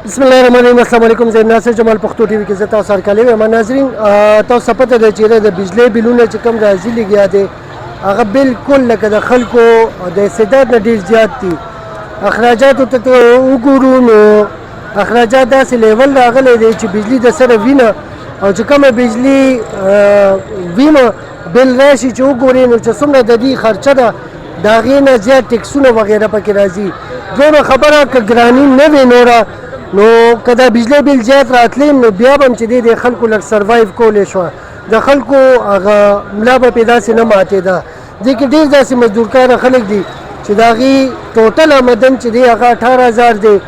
بسم الله الرحمن الرحیم. السلام علیکم. زه ناصر جمال پښتو ټي وي کې زه تاسو سره کاله یم. ناظرین تاسو پته ده چې د بجلی بلونه چې کوم راځي لګیا دي هغه بالکل لکه د خلکو د استعداد نه ډېر زیات دي. اخراجاتو ته وګورو نو اخراجات داسې لیول راغلی دی چې بجلی د سره وینه او چې کومه بجلی وینه بل راشي چې وګورئ نو چې څومره د دې خرچه ده د هغې نه زیات ټکسونه وغیره پکې راځي. دومره خبره که ګراني نه وي نوره نو که دا بجلی بل زیات راتلی نو بیا به هم چې دی د خلکو لږ سروایو کولی شوه. د خلکو هغه ملا به پې داسې نه ماتېده. دې کې ډېر داسې مزدورکاره خلک دي چې د هغې ټوټل آمدن چې دی هغه 18,000 دی.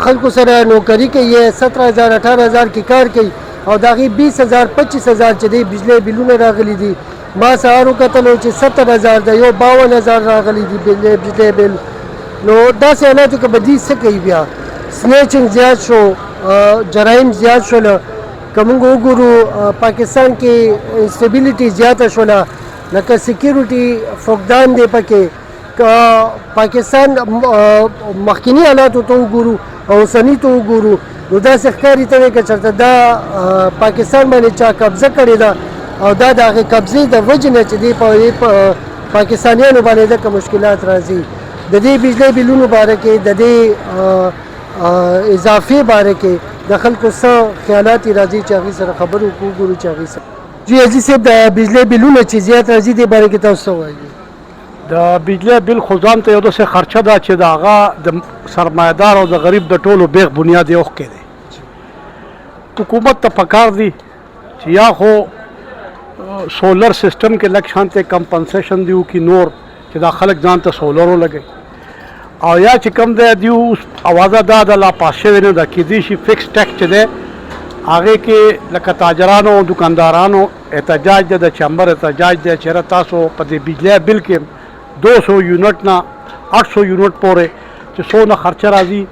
خلکو سره نوکري کوي 17,000 18,000 کې کار کوي او د هغې 20,000 25,000 چې دی بجلی بلونه راغلي دي. ما سهار وکتلو چې 70,000 ده، یو 52,000 راغلي دي بجلی بل. نو داسې حالاتو کې به دوی څه کوي؟ بیا سنیچنګ زیات شو، جرایم زیات شوله. که موږ وګورو پاکستان کې انسټیبیلیټي زیاته شوله، لکه سیکیورټي فقدان دی پکې. که پاکستان مخکینی حالاتو ته وګورو او اوسني ته وګورو نو داسې ښکاري ته دی که چېرته دا پاکستان باندې چا قبضه کړې ده او دا د هغې قبضې د وجې نه چې دی په پاکستانیانو باندې دغه مشکلات راځي. د دې بجلی بلونو باره کې د دې اضافې باره کې د خلکو څه خیالات راځي چې هغې سره خبرې وګورو چې هغې سره. جی عزیز صاحب، د بجلی بلونه چې زیات راځي دې باره کې تاسو څه وایي؟ د بجلی بل خو ځان ته یو داسې خرچه ده چې د هغه د سرمایهدار او د غریب د ټولو بیغ بنیاد یې اوښکی دی. حکومت ته پکار دی چې یا خو سولر سسټم کې لږ شانته کمپنسیشن دی وکړي نور چې دا خلک ځان ته سولر ولګوي، او یا چې کوم دی دیو اوازه دا د لا پاس شوی نه ده کېدای شي فکس ټیکس چې دی هغې کې لکه تاجرانو او دکاندارانو احتجاج دی، د چمبر احتجاج دی چې تاسو په دې بجلی بل کې 200 یونټ نه 800 یونټ پورې چې څونه خرچه راځي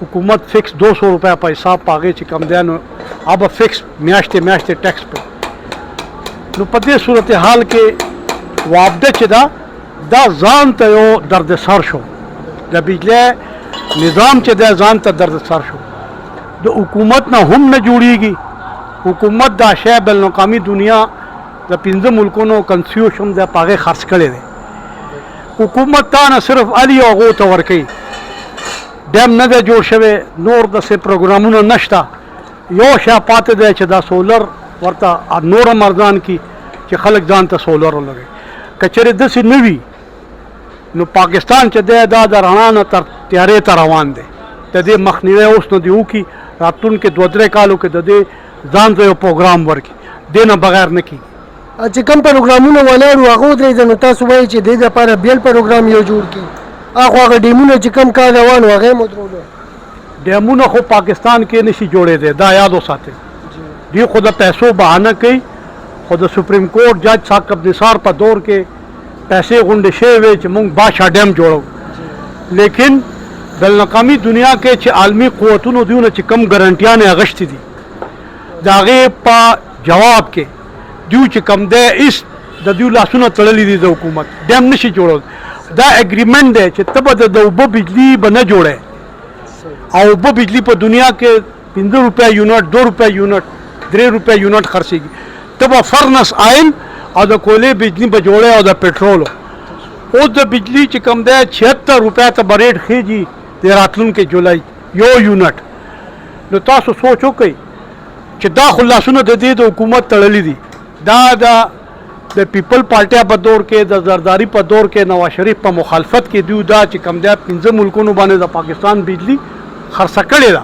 حکومت فکس 200 روپۍ په حساب په هغې چې کم دی نو هغه به فکس میاشتې ټیکس پې. نو په دې صورتحال کې وابده چې ده دا ځان ته یو دردسر شو، د بجلی نظام چې دی ځان ته دردسر شو. د حکومت نه هم نه جوړیږي. حکومت دا شی بینالمقامي دنیا د 5 ملکونو کنسټیټیوشن دی په هغې خرڅ کړی دی. حکومت تا نه صرف علي او هغو ته ورکوي. ډیم نه دی جوړ شوی، نور داسې پروګرامونه نشته. یو شی پاتې دی چې دا سولر ورته نور هم ارزان کړي چې خلک ځان ته سولر ولګوي. که چېرې داسې نه وي نو پاکستان چې دی دا د رڼا نه تر تیارې ته روان دی. د دې مخنیوی اوس نه دی وکړي، راتلونکي 2-3 کالو کې د دې ځان ته یو پروګرام ورکړي، دې نه بغیر نه کېږي. چې کوم پروګرامونه ولاړ وو هغه ودرېده نو تاسو وایئ چې دې دپاره بېل پروګرام یو جوړ کړي. هغه هغه ډیمونه چې کوم کار روان و هغه یې مدرولو. ډیمونه خو پاکستان کې نشي جوړېدی، دا یاد وساتئ. دوی خو د پیسو بهانه کوي، خو د سپریم کورټ جج ثاقب نثار په دور کې پیسې غونډې شوې وې چې موږ بادشاه ډیم جوړو. لیکن بینالمقامي دنیا کې چې عالمي قوتونو دیونه چې کم ګارنټیانې اغشتې دي د هغې په جواب کې دیو چې کم دی ایس د دیو لاسونه تړلي دي د حکومت ډیم نشي جوړول. دا اګریمنټ دی چې ته به د اوبه بجلي به نه جوړې، او اوبه بجلي په دنیا کې 5 روپۍ یونټ 2 روپۍ یونټ 3 روپۍ یونټ خرڅېږي. ته به فرنس آئل او د کولې بجلی به جوړې او د پټرولو. اوس د بجلی چې کم دی 76 روپۍ ته به ریټ خېږي د راتلونکي جولای یو یونټ. نو تاسو سوچ وکئ چې دا خو لاسونه د دې د حکومت تړلي دي. دا د پیپل پارټیا په دور کې د زرداري په دور کې نواز شریف په مخالفت کې دیو دا چې کم دی 15 ملکونو باندې د پاکستان بجلی خرڅه کړې ده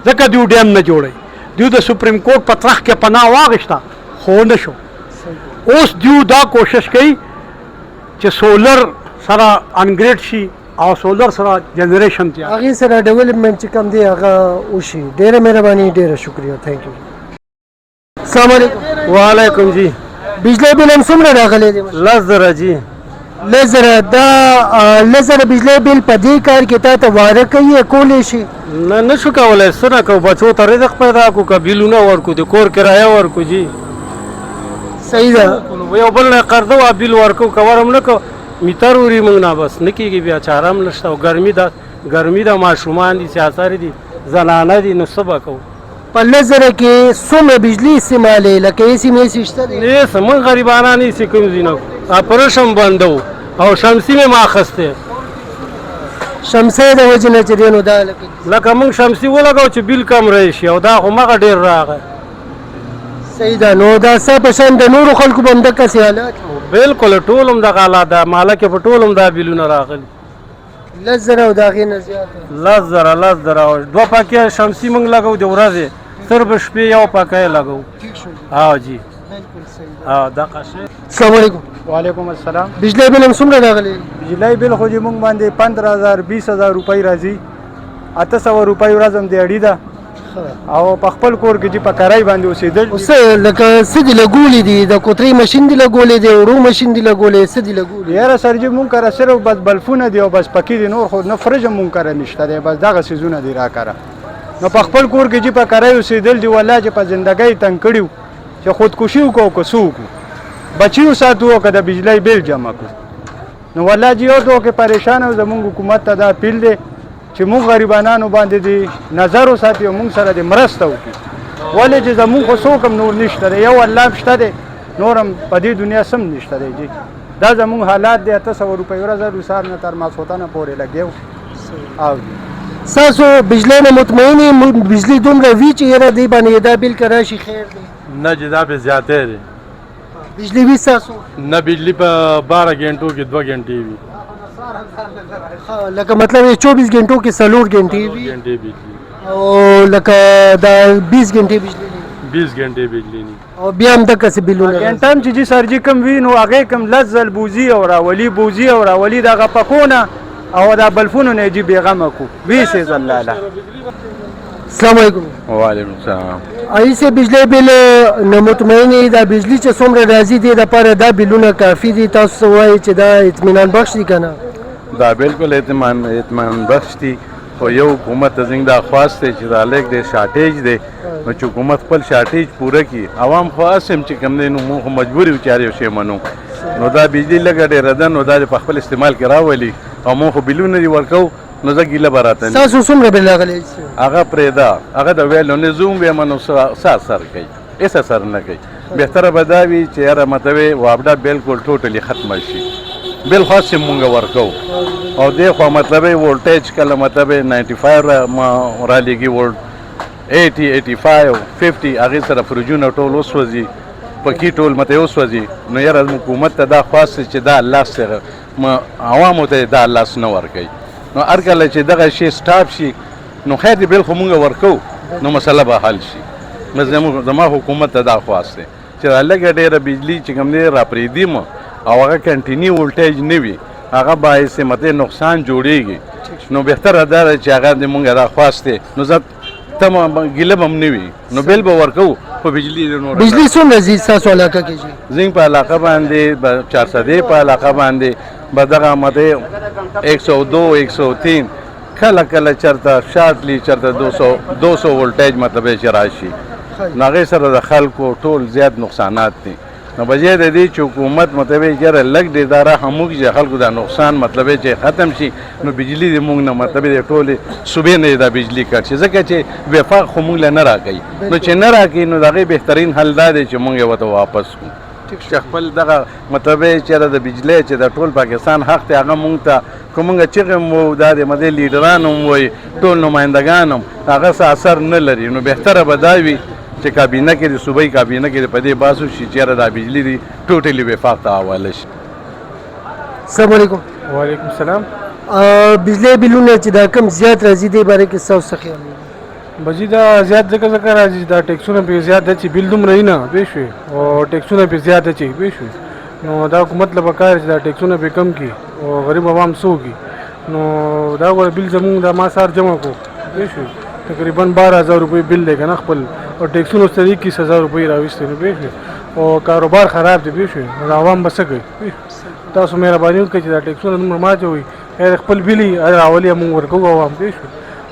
ځکه دیو ډیم نه جوړوي. دیو د سپریم کورټ په طرح کې پناه واغشته خو نه شو. اوس دیو دا کوشش کوي چې سولر سره انګریډ شي او سولر سره جنریشن تیار هغې سره ډیولپمنټ چې کوم دی هغه وشي. ډېره مهرباني، ډېره شکریه. تھینک یو. السلام علیکم. وعلیکم جی. بجلی بل هم څومره راغلی دی؟ 10,000 جی. 10,000. دا 10,000 بجلی بل په دې کار کې تا ته واره کوي کولی شي؟ نه نشو کولی. څه نه کوو، بچو ته رزق پیدا کړو، که بیلونه ورکړو، د کور کرایه ورکړو جی. صحیح ده. یو بل نه قرضه وا بیل ورکړو، که ور هم نه کوو میتر وری موږ نه بس نه کېږي. بیا چاره هم نشته او ګرمي ده ماشومان دي سیاسر دي زنانه دي نو څه به کوو په لس زره کې څومره بجلي استعمالوي لکه ایسي میسي شته دی نه موږ غریبانان یې کوم ځینو پرشم بندو او شمسي مې ما اخیستی شمسۍ د وجې نه چې دی نو دا لکه موږ شمسي ولګو چې بیل کم راشي او دا خو مغه ډېر راغی صحیح ده نو دا ستا په شان د نورو خلکو به همدقسې حالات بالکل ټول هم دغه حالات ده مالکې په ټول هم دا بیلونه راغلي لس زره او د هغې نه زیاته 10,000 او 2 پاکې شمسي موږ لګو د ورځې صرف شپې یو پاکۍ لګو ها جی ها دغه شی السلام علیکم وعلیکم السلام بجلی بل هم څومره راغلی بجلی بل خو چې مونږ باندې 15,000 20,000 روپۍ راځي 800 روپۍ ورځ هم د اړې ده او په خپل کور کې چې په کرای باندې اوسېدل اوس لکه څه دي لګولي دي د کوترې ماشین دي لګولې دي ورو ماشین دي لګولې څه دي لګولي یاره سر جی مونږ کره صرف بس بلفونه دی او بس پکې دي نور خو نه فرج مونږ کره نشته دی بس دغه سيزونه دي را کړه نو په خپل کور کې چې په کرای اوسېدل دی والله چې په ژوندۍ تنگ کړیو چې خودکشي وکړو کو سوق بچیو ساتو که د بجلی بیل جمع کو نو والله جی یو تو کې پریشان او زمونږ حکومت ته دا اپیل دی چې مونږ غریبانو باندې دی نظر وساتي او مونږ سره د مرسته وکړي ولې چې زمونږ خو څوک هم نور نشته دی یو الله شته دی نور هم په دې دنیا سم نشته دی جی دا زمونږ حالات دی 800 روپۍ ورځ روسار نه تر ماسوتانه پورې لګیو او ستاسو بجلی نه مطمئن یې بجلی دومره وي چې یاره دی باندې دا بیل که راشي خیر دی نه جدا په زیاته دی بجلی وي ستاسو نه بجلی په 12 غنټو کې 2 غنټې وي لکه مطلب 24 غنټو کې 4 غنټې وي غنټې بجلی او لکه دا 20 غنټې بجلی 20 غنټې بجلی نه او بیا هم دغسې بیلونه ګنټم چې جی سرجي کم وي نو هغې کم لزل بوزي او راولي بوزي او راولي دغه پکونه او دا بلفونو نه جی بېغمه کو ویسې زلاله السلام علیکم وعلیکم السلام ایسه بجلی بیل نه مطمئن دا بجلی چې څومره راځي دی دپاره دا بیلونه کافي دي تاسو وایي چې دا اطمینان بخش دي که نه دا بالکل اطمینان بخش دي خو یو حکومت ته زنګ دا خواست دی چې دا لیک دی شارټیج دی نو چې حکومت خپل شارټیج پوره کړي عوام خو اسم چې کوم دی نو موږ خو مجبور یو چې هر یو شی منو نو دا بجلی لږه ډېره ده نو دا په خپل استعمال کې راولي او موږ خو بیلونه دې ورکوو نو زه ګیله به راته ستاسو څومره بیل راغلی هغه پرېږده هغه د ویلو نه زوم ویمه نو څه اثر کوي هېڅ اثر نه کوي بهتره به دا وي چې یاره مطلب وابډه بالکل ټوټلي ختمه شي بیل خاص مونږ ورکو او دې خو مطلب وولټیج کله مطلب 95 را لېږي وولټ 80 85 50 هغې سره فرجونه ټول وسوځي پکې ټول مته وسوځي نو یاره حکومت ته دا خواست چې دا لاس سره عوامو ته دا لاس نه ورکوي نو هر کله چې دغه شی سټاپ شي نو خیر دی بیل خو مونږ ورکو نو مسله به حل شي زما حکومت ته دا خواست دی چې دا لږه ډېره بجلي چې کوم دی را پرېږدي او هغه کنټینیو ولټیج نه وي هغه باعث مته نقصان جوړیږي نو بهتره دا ده چې هغه د مونږ دا خواست دی نو زه ته ګیله به هم نه وي نو بیل به ورکوو په بجلی نور بجلی څومره ځي ستاسو علاقه کې زنګ په علاقه باندې 400 په علاقه باندې به دغه مته 102 103 کله کله چرته شارټلی چرته 200 ولټیج مطلب چې راشي نو هغې سره د خلکو ټول زیات نقصانات دي نو بجای د دې چې حکومت مطلب یاره لږ د اداره هم وکړي چې خلکو دا نقصان مطلب چې ختم شي نو بجلی د مونږ نه مطلب د ټولې صوبې نه دا بجلی کټ شي ځکه چې وفاق خو مونږ له نه راکوي نو چې نه راکوي نو د هغې بهترین حل دا دی چې مونږ یې ورته واپس کړو چې خپل دغه مطلب چې د بجلی چې د ټول پاکستان حق دی هغه مونږ ته که مونږ چغې هم وو دا د مدې لیډران هم وایي ټول نمایندګان هم هغه څه اثر نه لري نو بهتره به دا وي چې کابینه کې د صوبایي کابینه کې په دې باسو شي چې یاره دا بجلی دی ټوټلي وفاق ته حواله شي السلام علیکم وعلیکم السلام بجلی بیلونه چې دا کم زیات راځي دی باره کې ستاسو څه خیال دی بجی دا زیات ځکه راځي دا ټیکسونه پې زیات دی چې بیل دومره وي نه پوه شوې او ټیکسونه پې زیات دی چې پوه شوې نو دا حکومت له پکار چې دا ټیکسونه پې کم کړي او غریب عوام څه وکړي نو دا ګوره بیل زمونږ دا ما سهار جمع کړو پوه شوې تقریبا 12,000 روپۍ بیل دی که نه خپل او ټیکسونه اوس تر 21,000 روپۍ راویستې نو پوه شوې او کاروبار خراب دی پوه شوې نو عوام به څه کوي تاسو مهرباني وکړئ چې دا ټیکسونه دومره ما اچوئ خپل بیلي راولي مونږ ورکوو عوام پوه شوې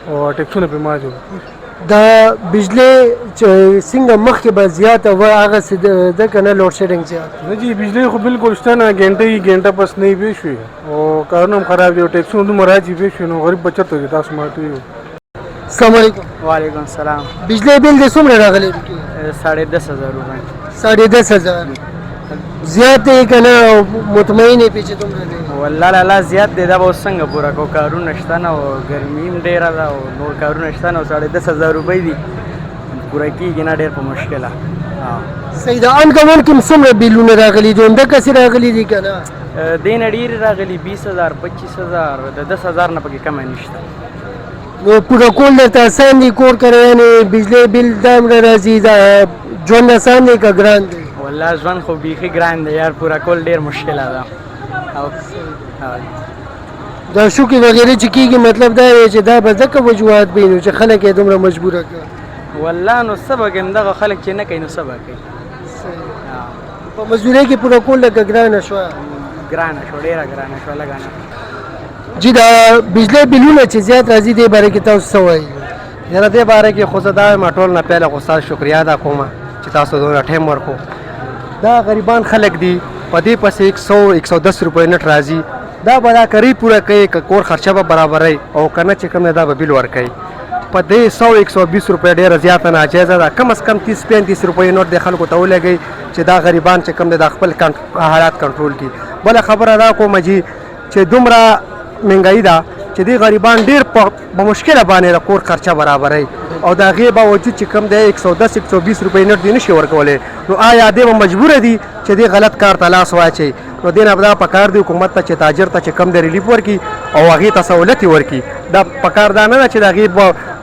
او ټیکسونه پې ما اچوو دا بجلی چې څنګه مخکې به زیاته وه هغسې ده که نه لوډ شیډنګ زیات نه جی بجلی خو بالکل شته نه ګنټه پس نه پوه شوې او کارونه هم خراب دي او ټیکسونه دومره راځي پوه شوې نو غریب به چېرته ځي تاسو ما ورته ویو السلام علیکم. وعلیکم السلام. بجلی بل دې څومره راغلی دی؟ 10,500 روپۍ. 10,500 زیات دی که نه؟ مطمئن یې پې چې دومره دی؟ والله لالا زیات دی. دا به اوس څنګه پوره کوو؟ کارونه شته نه او ګرمي هم ډېره ده او نور کارونه شته نه او 10,500 روپۍ دي پوره کېږي نه ډېر په مشکله. صحیح ده. ان کوونکي هم څومره بیلونه راغلي دي؟ همدغسې راغلي دي که نه؟ دې نه ډېرې راغلي 20,000 25,000 د 10,000 نه پکې کمه نشته. نو پوره کول درته اسان دي؟ کور کرایانې بجلی بل دا همره راځي، دا ژوند اسان دی که ګران دی؟ والله ژوند خو بیخي ګران دی یار، پوره کول ډېر مشکله ده. دا شوکې وغیره چې کېږي مطلب دا دی چې دا به ځکه وجوهات به وي نو چې خلک یې دومره مجبوره کړه. والله نو څه به کوي دغه خلک چې نه کوي نو څه به کوي. په مزدورۍ کې پوره کول لکه ګرانه شوه؟ ګرانه شوه، ډېره ګرانه شوه، لږه نه. جی دا بجلی بلونه چې زیات راځي دې باره کې تاسو څه وایي؟ یاره دې باره کې خو زه دا وایم ټول نه پیله خو ستاسو شکریا ادا کوم چې تاسو دومره ټایم ورکو. دا غریبان خلک دي په دې پسې 100-110 روپۍ نټ راځي، دا به دا کری پوره کوي که کور خرچه به برابروي او که نه چې کوم دی دا به بیل ورکوي. په دې 100-120 روپۍ ډېره زیاته ناجایزه ده. کم از کم 30-35 روپۍ نوټ د خلکو ته ولګوي چې دا غریبان چې کوم دی دا خپل حالات کنټرول کړي. بله خبره دا کوم جي چې دومره مهنګایي ده چې دې غریبان ډېر په مشکله باندې د کور خرچه برابروي او د هغې باوجود چې کوم دی 110-120 روپۍ نټ دې نشي ورکولی. نو آیا دې به مجبوره دي چې دې غلط کار ته لاس واچوي؟ نو دې نه به دا پکار دی حکومت ته چې تاجر ته چې کم دی ریلیف ورکړي او هغې ته سهولت یې ورکړي. دا پکار دا نه ده چې د هغې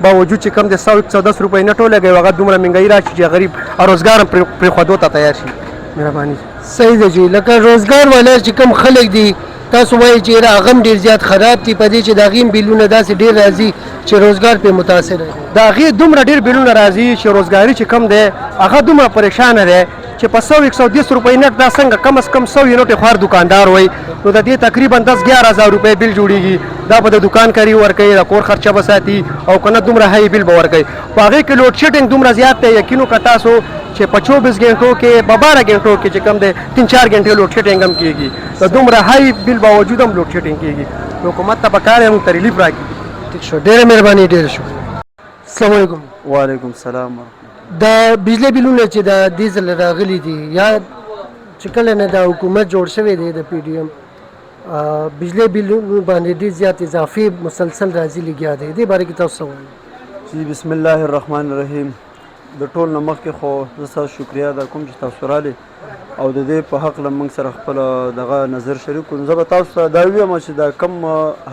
باوجود چې کم دی 100-110 روپۍ نټ ولګوي او هغه دومره مهنګایي راشي چې غریب روزګار هم پرېښودو ته تیار شي. مهرباني. صحیح ده جی. لکه روزګار والا چې کوم خلک دي تاسو وایي چې هغه هم ډېر زیات خراب دي په دې چې د هغې هم بیلونه داسې ډېر راځي چې روزګار پرې متاثر دی. د هغې دومره ډېر بیلونه راځي چې روزګاري چې کم دی هغه دومره پریشانه دی چې په 100-110 روپۍ نټ دا څنګه کم از کم 100 نوټې خو هر دکاندار وایي نو د دې تقریبا 10-11,000 روپۍ بیل جوړېږي. دا به د دکان کاري ورکوي، د کور خرچه به ساتي او که نه دومره هی بیل به ورکوي. په هغې کې لوډ شیډینګ دومره زیات دی یقین وکړه تاسو چې په 24 غنټو کې په 12 غنټو کې چې کم دی 3-4 غنټې لوډ شیډینګ هم کېږي. د دومره هی بیل باوجود هم لوډ شیډینګ کېږي. حکومت ته پکار دی موږ ته ریلیف راکړي. ټیک شو، ډېره مهرباني، ډېره شکریه. السلام علیکم. وعلیکم السلام. دا بجلی بلونه چې دا دې ځل راغلي دي یا چې کله نه دا حکومت جوړ شوی دی د PDM بجلی بلونو باندې ډېر زیات اضافي مسلسل راځي لګیا دی، دې باره کې تاسو څه وایئ؟ جی بسم الله الرحمن الرحیم. د ټول نه مخکې خو زه ستاسو شکریا ادا کوم چې تاسو رالې او د دې په هکله موږ سره خپل دغه نظر شریک کړو. زه به تاسو ته دا ووایم چې دا کم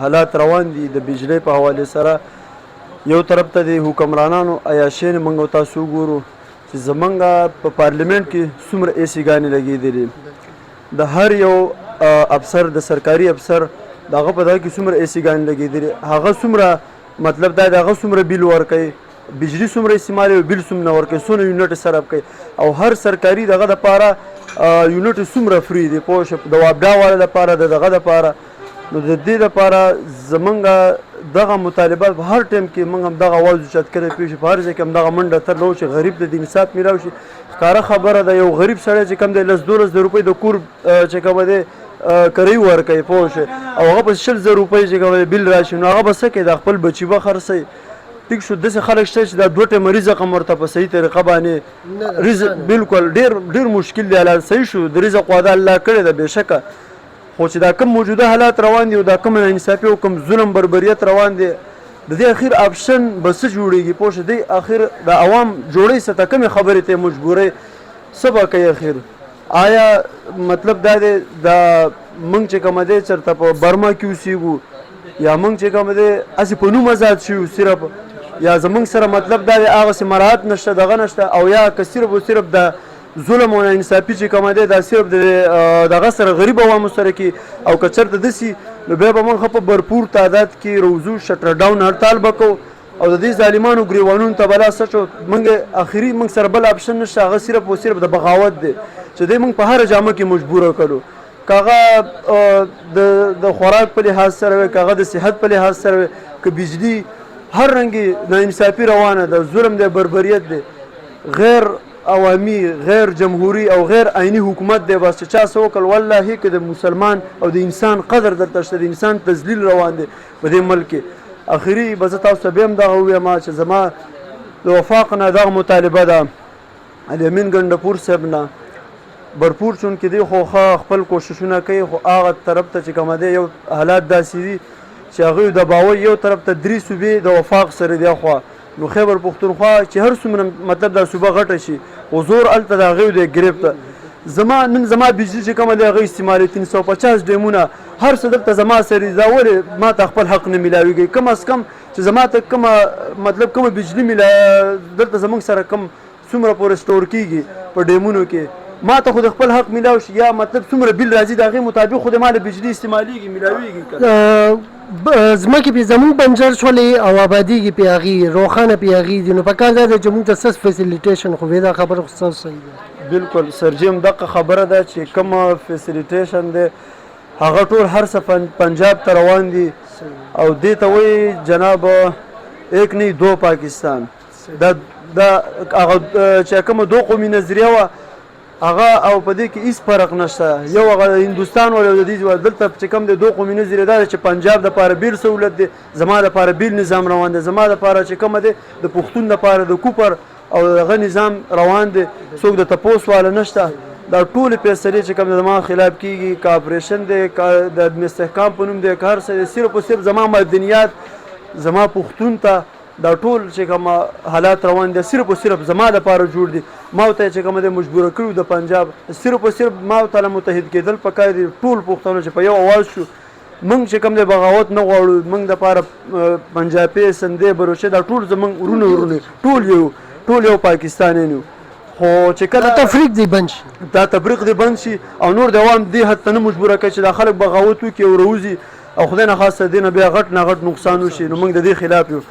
حالات روان دي د بجلی په حوالې سره. یو طرف ته د حکمرانانو عیاشیانې موږ او تاسو وګورو چې زموږ په پارلیمنټ کې څومره AC ګانې لګېدلې، د هر یو افسر د سرکاري افسر د هغه په دغه کې څومره AC ګانې لګېدلې، هغه څومره مطلب دا د هغه څومره بیل ورکوي، بجلی څومره استعمالوي او بیل څومره ورکوي، څونه یونټ صرف کوي او هر سرکاري دغه دپاره یونټ څومره فري دی پوه شو د وابډا والا دپاره د دغه دپاره. نو د دې دپاره زمونږ دغه مطالبات په هر ټایم کې موږ هم دغه اواز اوچت کړی پوه شو، په هر ځای کې هم دغه منډه ترله چې غریب ته د انصاف میلاو شي. ښکاره خبره ده یو غریب سړی چې کوم دی 10-12 روپۍ د کور چې کومه دی کرایي ورکوي پوه شو او هغه په 20,000 روپۍ چې کومه بیل راشي نو هغه به څه کوي؟ د خپل بچي به خرڅوي. ټیک شو، داسې خلک شته چې دا 2 ټیمه رزق هم ورته په صحیح طریقه باندې رزق بالکل ډېر مشکل دی. حالات صحیح شو، د رزق وعده الله کړې ده بېشکه، خو چې دا کم موجوده حالات روان دي او دا کم ناانصافي او کم ظلم بربریت روان دی د دې اخر اپشن به څه جوړېږي پوه شو؟ دی اخر د عوام جوړۍ څه ته کمې خبرې ته مجبورۍ څه به کوي اخر؟ آیا مطلب دا دی دا موږ چې کومه دی چېرته په برما کې اوسېږو یا موږ چې کومه دی هسې په نوم آزاد شوي صرف یا زموږ سره مطلب دا دی هغسې مراعات نشته دغه نشته او یا که صرف و صرف د ظلم او ناانصافي چې کومه دی دا صرف دغه سره غریب عوامو سره کې او که چېرته داسې نو بیا به موږ ښه په بھرپور تعداد کې روزو شټر ډاون هړتال به کوو او د دې ظالمانو ګریوانونو ته به لا څه شو. موږ اخري موږ سره بل اپشن نشته، هغه صرف و صرف د بغاوت دی چې دی موږ په هره جامه کې مجبوره کړو، که هغه د خوراک په لحاظ سره وي، که هغه د صحت په لحاظ سره وي، که بجلی هر رنګې ناانصافي روانه ده، ظلم دی، بربریت دی، غیر عوامي، غیر جمهوري او غیر عیني حکومت دی. بس چې چا څه وکړل والله که د مسلمان او د انسان قدر درته شته، د انسان تذلیل روان دی په دې ملک کې. اخري به زه تاسو ته بیا هم دغه ووایم چې زما د وفاق نه دغه مطالبه ده الیمین ګنډپور صاحب نه برپور چونکې دی خو ښه خپل کوششونه کوي خو هغه طرف ته چې کومه دی یو حالات داسې دي چې هغوی د باور یو طرف ته 3 صوبې د وفاق سره دی خوا نو خیبر پښتونخوا چې هر څومره مطلب دا صوبه غټه شي خو زور هلته د هغوی دی ګرفته نن زما بجلي چې کومه دی هغه استعمالي 350 ډیمونه هر څه دلته زما سره دا ولې ما ته خپل حق نه میلاویږي کم از کم چې زما ته کومه مطلب کومه بجلي دلته زموږ سره کم څومره پورې سټور کیږي په ډیمونو کې ما ته خو د خپل حق میلاو شي یا مطلب څومره بیل راځي د هغې مطابق خو د ما د بجلي استعمالیږي میلاویږي ځمکې پې زموږ بنجر شولې او آبادیږي پې هغې روښانه پې هغې دي نو په کار دا ده چې موږ ته څه فیسیلیټیشن خو دا خبره خو ستاسو صحیح ده بالکل سرجیم دغه خبره ده چې کومه فیسیلیټیشن دی هغه ټول هر څه پنجاب ته روان دي او دې ته وایي جناب ایک نه دو پاکستان دا هغه چې کومه دو قومي نظریه وه هغه او په دې کې هیڅ فرق نشته یو هغه هندوستان ول او د دې دلته چې کوم د دوه قومي نظریه ده چې پنجاب دپاره بیل سهولت دی زما دپاره بیل نظام روان دی زما دپاره چې کومه دی د پښتون دپاره د کوپر او دغه نظام روان دی څوک د تپوس والا نشته دا ټولې فیصلې چې کوم زما خلاف کیږي که اپریشن دی که د عدم استحکام په نوم دی که هر څه دی صرف او صرف زما مدنیات زما پښتون ته دا ټول چې کوم حالات روان دي صرف او صرف زما دپاره جوړ دي ما ته چې کوم د مجبوره کړو د پنجاب صرف او صرف ما ته متحد کېدل پکار دي ټول پښتانه چې په یو اواز شو موږ چې کوم د بغاوت نه غواړو موږ دپاره پنجابي سندې بروچه دا ټول زموږ ورونه ټول یو پاکستاني یو خو چې کله تفریق دی بند شي دا تفریق دی بند شي او نور د عوام دې حد ته نه مجبوره کوي چې دا خلک بغاوت وکړي او روزي او خدای نه خاصه دې نه بیا غټ نه غټ نقصان وشي نو موږ د دې خلاف یو